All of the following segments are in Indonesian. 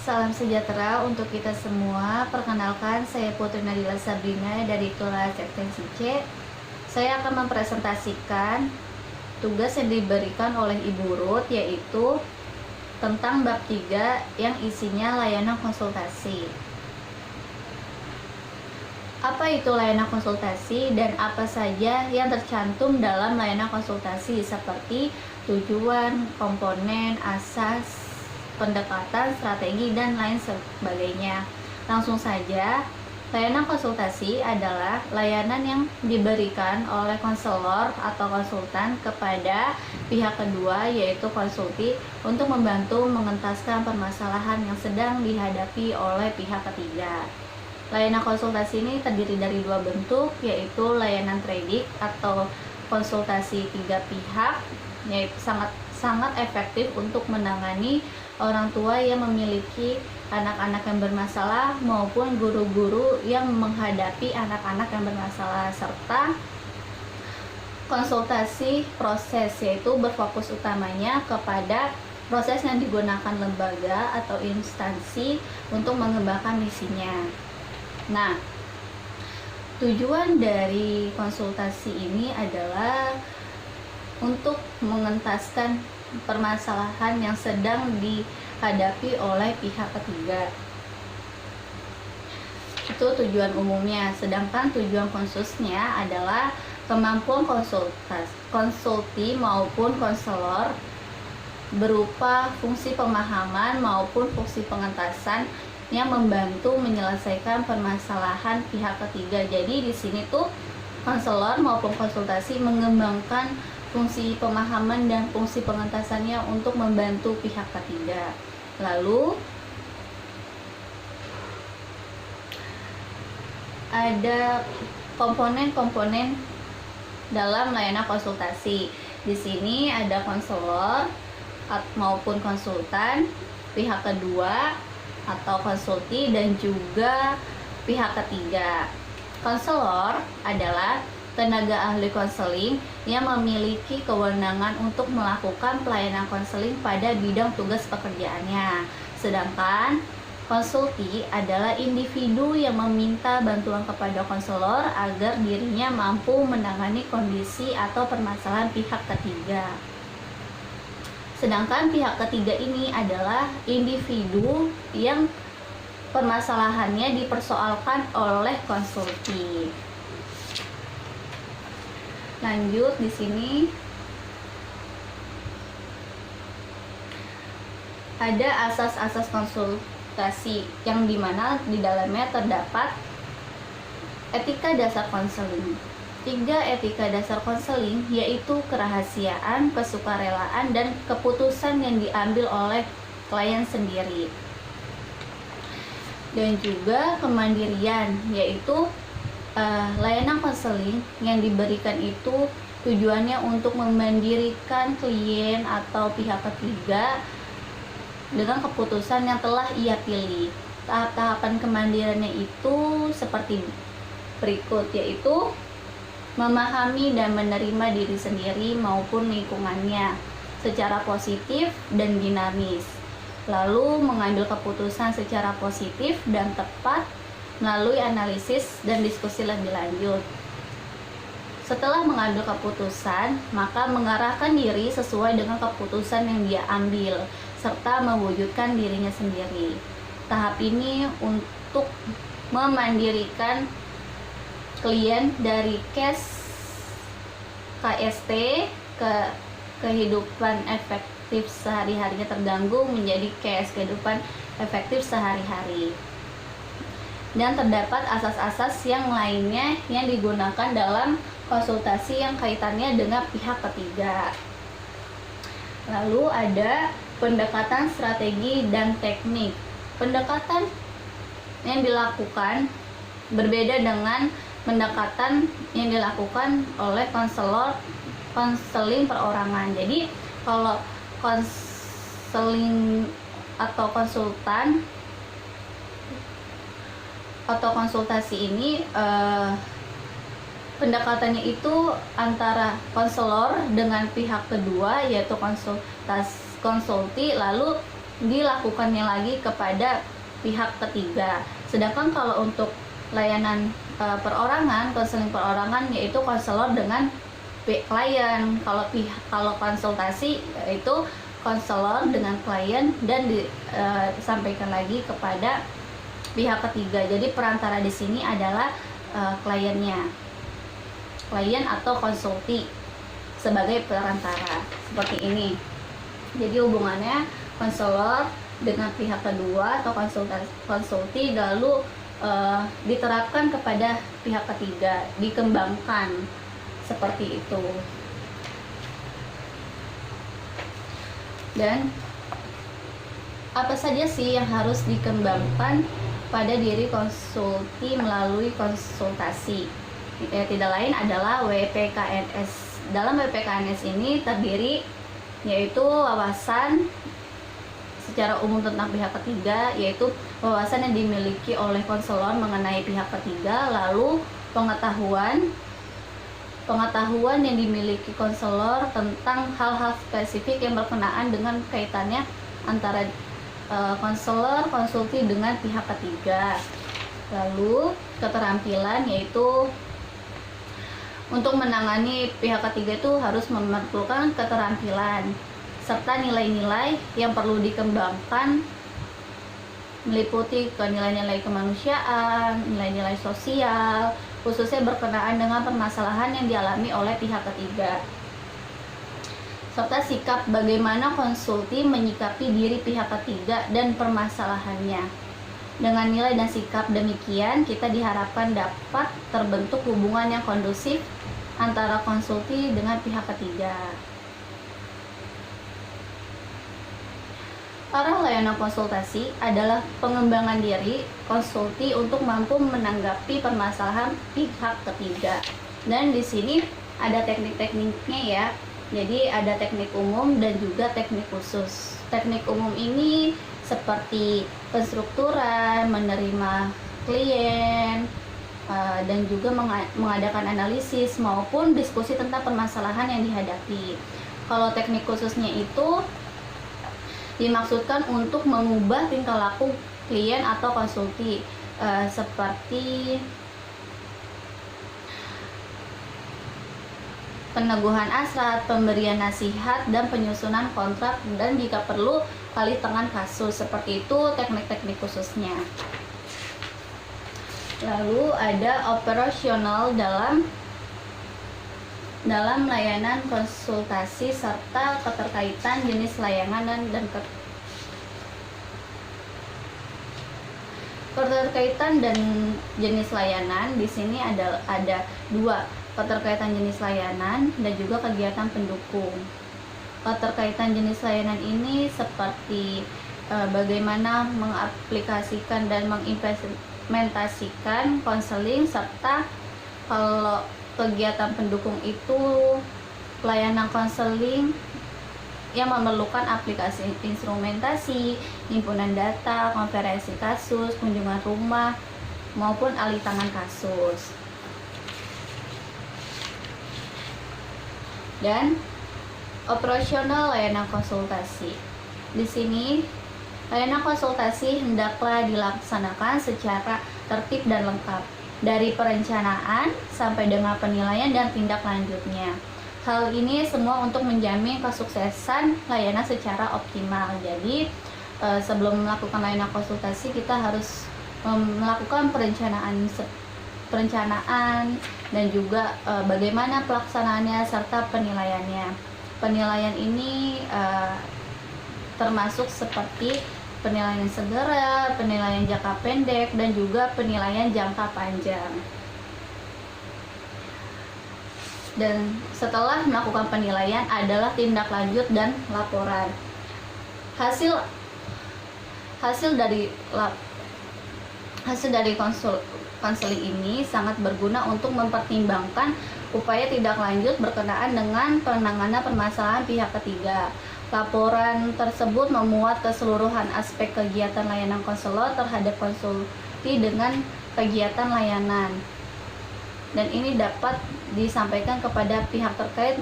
Salam sejahtera untuk kita semua. Perkenalkan, saya Putri Nadila Sabrina dari kelas ekstensi C. Saya akan mempresentasikan tugas yang diberikan oleh Ibu Ruth, yaitu tentang bab 3 yang isinya layanan konsultasi. Apa itu layanan konsultasi dan apa saja yang tercantum dalam layanan konsultasi, seperti tujuan, komponen, asas, pendekatan, strategi, dan lain sebagainya. Langsung saja, layanan konsultasi adalah layanan yang diberikan oleh konselor atau konsultan kepada pihak kedua, yaitu konsulti, untuk membantu mengentaskan permasalahan yang sedang dihadapi oleh pihak ketiga. Layanan konsultasi ini terdiri dari dua bentuk, yaitu layanan trading atau konsultasi tiga pihak, yaitu sangat efektif untuk menangani orang tua yang memiliki anak-anak yang bermasalah maupun guru-guru yang menghadapi anak-anak yang bermasalah, serta konsultasi proses, yaitu berfokus utamanya kepada proses yang digunakan lembaga atau instansi untuk mengembangkan misinya. Nah, tujuan dari konsultasi ini adalah untuk mengentaskan permasalahan yang sedang dihadapi oleh pihak ketiga. Itu tujuan umumnya, sedangkan tujuan khususnya adalah kemampuan konsulti maupun konselor berupa fungsi pemahaman maupun fungsi pengentasan yang membantu menyelesaikan permasalahan pihak ketiga. Jadi di sini tuh konselor maupun konsultasi mengembangkan fungsi pemahaman dan fungsi pengentasannya untuk membantu pihak ketiga. Lalu ada komponen-komponen dalam layanan konsultasi. Di sini ada konselor maupun konsultan, pihak kedua atau konsulti, dan juga pihak ketiga. Konselor adalah tenaga ahli konseling yang memiliki kewenangan untuk melakukan pelayanan konseling pada bidang tugas pekerjaannya. Sedangkan konsulti adalah individu yang meminta bantuan kepada konselor agar dirinya mampu menangani kondisi atau permasalahan pihak ketiga. Sedangkan pihak ketiga ini adalah individu yang permasalahannya dipersoalkan oleh konsulti. Lanjut, di sini ada asas-asas konsultasi yang dimana di dalamnya terdapat etika dasar konseling. 3 etika dasar konseling yaitu kerahasiaan, kesukarelaan, dan keputusan yang diambil oleh klien sendiri. Dan juga kemandirian, yaitu layanan konseling yang diberikan itu tujuannya untuk memandirikan klien atau pihak ketiga dengan keputusan yang telah ia pilih. Tahap-tahapan kemandiriannya itu seperti berikut, yaitu memahami dan menerima diri sendiri maupun lingkungannya secara positif dan dinamis, lalu mengambil keputusan secara positif dan tepat melalui analisis dan diskusi lebih lanjut. Setelah mengambil keputusan, maka mengarahkan diri sesuai dengan keputusan yang dia ambil, serta mewujudkan dirinya sendiri. Tahap ini untuk memandirikan klien dari KST ke kehidupan efektif sehari-harinya terganggu menjadi kehidupan efektif sehari-hari. Dan terdapat asas-asas yang lainnya yang digunakan dalam konsultasi yang kaitannya dengan pihak ketiga. Lalu ada pendekatan strategi dan teknik. Pendekatan yang dilakukan berbeda dengan pendekatan yang dilakukan oleh konseling perorangan. Jadi kalau konseling atau konsultan atau konsultasi ini pendekatannya itu antara konselor dengan pihak kedua, yaitu konsulti, lalu dilakukannya lagi kepada pihak ketiga. Sedangkan kalau untuk layanan perorangan, konseling perorangan yaitu konselor dengan klien. Kalau konsultasi yaitu konselor dengan klien dan disampaikan lagi kepada pihak ketiga. Jadi perantara di sini adalah kliennya, klien atau konsulti sebagai perantara seperti ini. Jadi hubungannya konselor dengan pihak kedua atau konsulti lalu diterapkan kepada pihak ketiga, dikembangkan seperti itu. Dan apa saja sih yang harus dikembangkan pada diri konsulti melalui konsultasi? Tidak lain adalah WPKNS. Dalam WPKNS ini terdiri yaitu wawasan secara umum tentang pihak ketiga, yaitu wawasan yang dimiliki oleh konselor mengenai pihak ketiga, lalu pengetahuan yang dimiliki konselor tentang hal-hal spesifik yang berkenaan dengan kaitannya antara konselor konsulti dengan pihak ketiga. Lalu keterampilan, yaitu untuk menangani pihak ketiga itu harus memerlukan keterampilan serta nilai-nilai yang perlu dikembangkan, meliputi nilai-nilai kemanusiaan, nilai-nilai sosial, khususnya berkenaan dengan permasalahan yang dialami oleh pihak ketiga, serta sikap bagaimana konsulti menyikapi diri pihak ketiga dan permasalahannya. Dengan nilai dan sikap demikian, kita diharapkan dapat terbentuk hubungan yang kondusif antara konsulti dengan pihak ketiga. Arah layanan konsultasi adalah pengembangan diri konsulti untuk mampu menanggapi permasalahan pihak ketiga. Dan di sini ada teknik-tekniknya ya. Jadi ada teknik umum dan juga teknik khusus. Teknik umum ini seperti penstrukturan, menerima klien, dan juga mengadakan analisis maupun diskusi tentang permasalahan yang dihadapi. Kalau teknik khususnya itu dimaksudkan untuk mengubah tingkah laku klien atau konsulti, seperti peneguhan hasrat, pemberian nasihat, dan penyusunan kontrak, dan jika perlu alih tangan kasus. Seperti itu teknik-teknik khususnya. Lalu ada operasional dalam layanan konsultasi serta keterkaitan jenis layanan dan keterkaitan dan jenis layanan. Di sini ada dua, keterkaitan jenis layanan dan juga kegiatan pendukung. Keterkaitan jenis layanan ini seperti bagaimana mengaplikasikan dan mengimplementasikan konseling, serta kalau kegiatan pendukung itu layanan konseling yang memerlukan aplikasi instrumentasi, himpunan data, konferensi kasus, kunjungan rumah, maupun alih tangan kasus. Dan operasional layanan konsultasi. Di sini layanan konsultasi hendaklah dilaksanakan secara tertib dan lengkap, dari perencanaan sampai dengan penilaian dan tindak lanjutnya. Hal ini semua untuk menjamin kesuksesan layanan secara optimal. Jadi sebelum melakukan layanan konsultasi, kita harus melakukan perencanaan dan juga bagaimana pelaksanaannya serta penilaiannya. Penilaian ini termasuk seperti penilaian segera, penilaian jangka pendek, dan juga penilaian jangka panjang. Dan setelah melakukan penilaian adalah tindak lanjut dan laporan. Hasil dari konseling ini sangat berguna untuk mempertimbangkan upaya tindak lanjut berkenaan dengan penanganan permasalahan pihak ketiga. Laporan tersebut memuat keseluruhan aspek kegiatan layanan konselor terhadap konsulti dengan kegiatan layanan. Dan ini dapat disampaikan kepada pihak terkait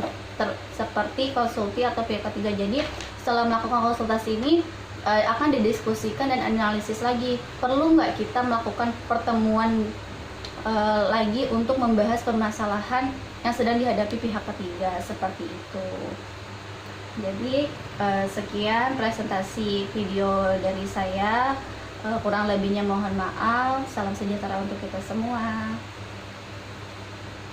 seperti konsulti atau pihak ketiga. Jadi setelah melakukan konsultasi ini, akan didiskusikan dan analisis lagi, perlu nggak kita melakukan pertemuan lagi untuk membahas permasalahan yang sedang dihadapi pihak ketiga, seperti itu. Jadi sekian presentasi video dari saya, kurang lebihnya mohon maaf. Salam sejahtera untuk kita semua.